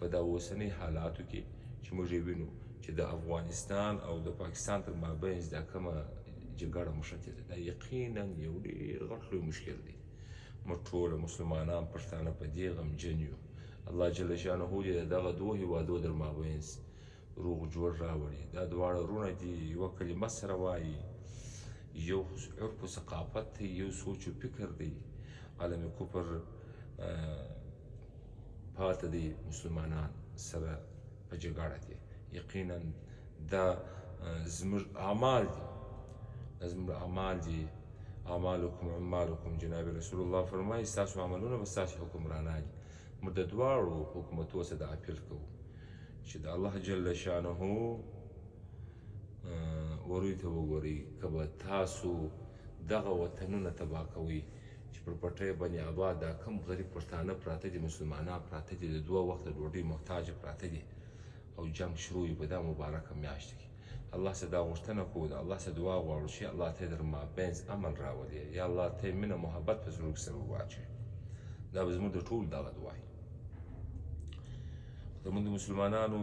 په دا اوسنۍ حالاتو کې چې موږ یې وینو چې د افغانستان او د پاکستان تر مابینځ دا کومه جګړه مشتې ده، دا یقینا یو ډېر غټ لوی مشکل دی. موږ ټول مسلمانان پښتانه په دې غمجن یو. الله جل شانه دې د دغه دوه هېوادو در مابینځ روغ جوړ راوړي. دا دواړه وروڼه دي، یوه کلمه سره وایي، یو عرف و ثقافت دی، یو سوچ و فکر دی. عالم کفر پاته دی مسلمانان سره په جګړه کې. یقینا دا زموږ اعمال دي، دا زموږ اعمال دي. اعمالکم اعمالکم، جناب رسول الله فرمایي ستاسو عملونه به ستاسو حکمرانان دي. موږ د دواړو حکومتو څخه دا اپیل کوو چې د الله جل شانه وروي ته وګورئ، که به تاسو دغه وطنونه تباه کوئ چې پر پټیو باندې آباد دا کم غریب پښتانه پراته دي، مسلمانان پراته دي، د 2 وخته ډوډۍ محتاجه پراته دي، او جنګ شروع وي په دا مبارکه میاشت کې. الله څخه دا غوښتنه کوو، د الله څخه دعا غواړو چې الله ته در مابینځ امن راولي، یا الله ته مینه محبت په زړونو کې سره واچوي. دا به زموږ د ټولو دغه دعا وي. زموږ د مسلمانانو